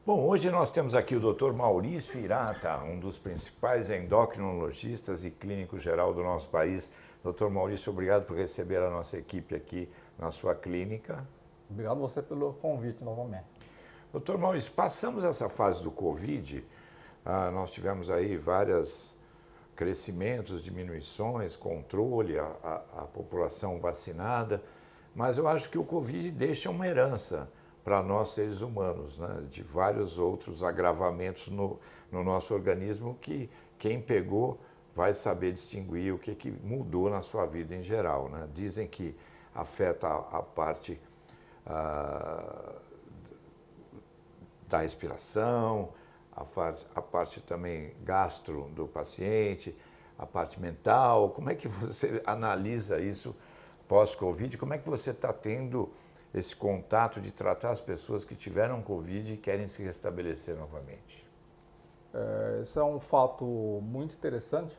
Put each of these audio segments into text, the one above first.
Bom, hoje nós temos aqui o Dr. Maurício Hirata, um dos principais endocrinologistas e clínico geral do nosso país. Dr. Maurício, obrigado por receber a nossa equipe aqui na sua clínica. Obrigado você pelo convite novamente. Dr. Maurício, passamos essa fase do Covid, nós tivemos aí vários crescimentos, diminuições, controle, a população vacinada, mas eu acho que o Covid deixa uma herança para nós seres humanos, né, de vários outros agravamentos no nosso organismo que quem pegou vai saber distinguir o que mudou na sua vida em geral, né? Dizem que afeta a parte da respiração, a parte também gastro do paciente, a parte mental. Como é que você analisa isso pós-Covid? Como é que você está tendo esse contato de tratar as pessoas que tiveram Covid e querem se restabelecer novamente? Esse é um fato muito interessante,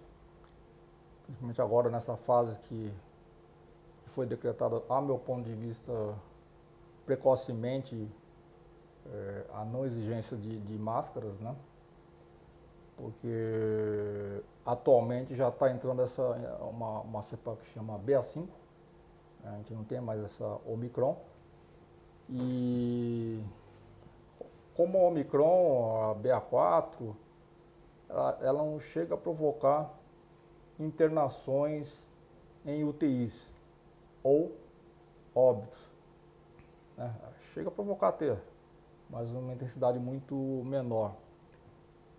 principalmente agora nessa fase que foi decretada, a meu ponto de vista, precocemente, a não exigência de máscaras, né? Porque atualmente já está entrando uma cepa que chama BA5, né? A gente não tem mais essa Omicron. E como a Omicron, a BA4, ela não chega a provocar internações em UTIs ou óbitos, né? Chega a provocar até, mas uma intensidade muito menor.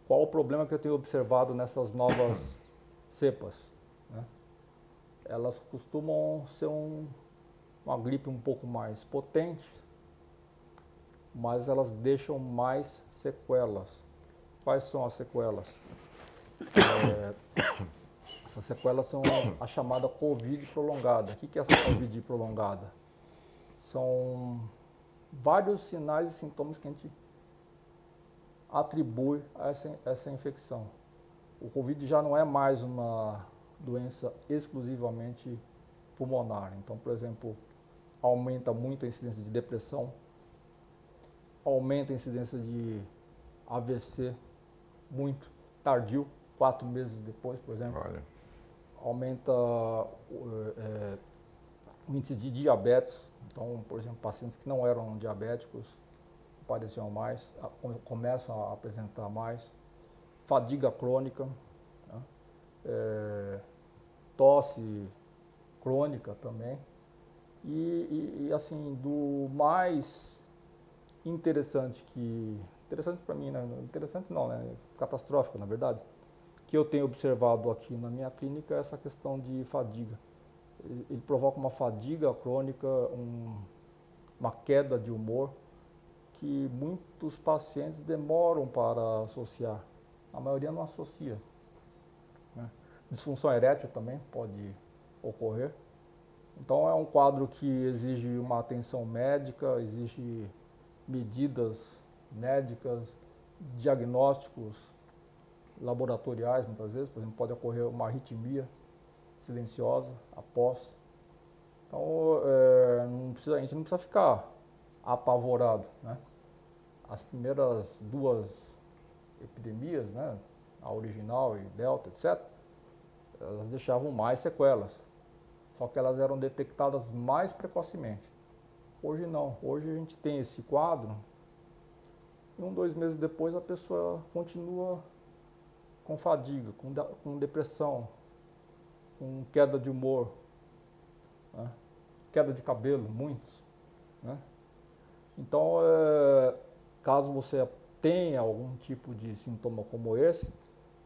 Qual o problema que eu tenho observado nessas novas cepas, né? Elas costumam ser uma gripe um pouco mais potente, mas elas deixam mais sequelas. Quais são as sequelas? Essas sequelas são a chamada Covid prolongada. O que é essa Covid prolongada? São vários sinais e sintomas que a gente atribui a essa infecção. O Covid já não é mais uma doença exclusivamente pulmonar. Então, por exemplo, aumenta muito a incidência de depressão, aumenta a incidência de AVC muito tardio, 4 meses depois, por exemplo. Olha. Aumenta o índice de diabetes. Então, por exemplo, pacientes que não eram diabéticos apareciam mais, começam a apresentar mais. Fadiga crônica, né? Tosse crônica também. E assim, do mais interessante para mim, né? Interessante não, né? Catastrófico, na verdade, que eu tenho observado aqui na minha clínica é essa questão de fadiga. Ele provoca uma fadiga crônica, uma queda de humor, que muitos pacientes demoram para associar. A maioria não associa, né? Disfunção erétil também pode ocorrer. Então é um quadro que exige uma atenção médica, exige medidas médicas, diagnósticos laboratoriais muitas vezes. Por exemplo, pode ocorrer uma arritmia silenciosa após. Então a gente não precisa ficar apavorado, né? As primeiras 2 epidemias, né, a original e delta, etc., elas deixavam mais sequelas, só que elas eram detectadas mais precocemente. Hoje não, hoje a gente tem esse quadro e 2 meses depois a pessoa continua com fadiga, com depressão, com queda de humor, né? Queda de cabelo, muitos, né? Então, caso você tenha algum tipo de sintoma como esse,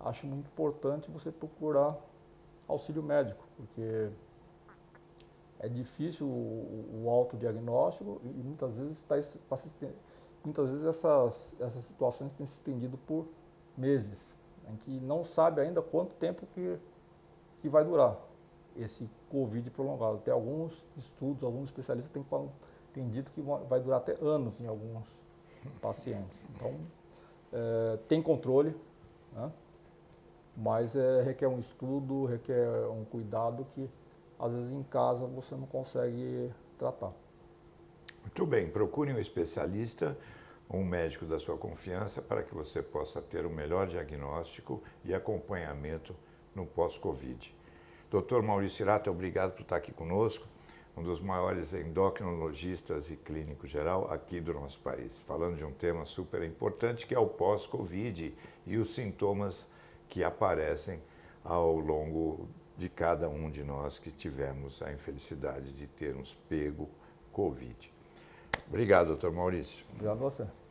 acho muito importante você procurar auxílio médico, porque é difícil o autodiagnóstico e muitas vezes muitas vezes essas situações têm se estendido por meses, em que não sabe ainda quanto tempo que vai durar esse Covid prolongado. Tem alguns estudos, alguns especialistas têm dito que vai durar até anos em alguns pacientes. Então, tem controle, né? Mas requer um estudo, requer um cuidado que às vezes em casa você não consegue tratar. Muito bem, procure um especialista um médico da sua confiança para que você possa ter o melhor diagnóstico e acompanhamento no pós-Covid. Dr. Maurício Hirata, obrigado por estar aqui conosco, um dos maiores endocrinologistas e clínico geral aqui do nosso país, falando de um tema super importante que é o pós-Covid e os sintomas que aparecem ao longo de cada um de nós que tivemos a infelicidade de termos pego Covid. Obrigado, doutor Maurício. Obrigado a você.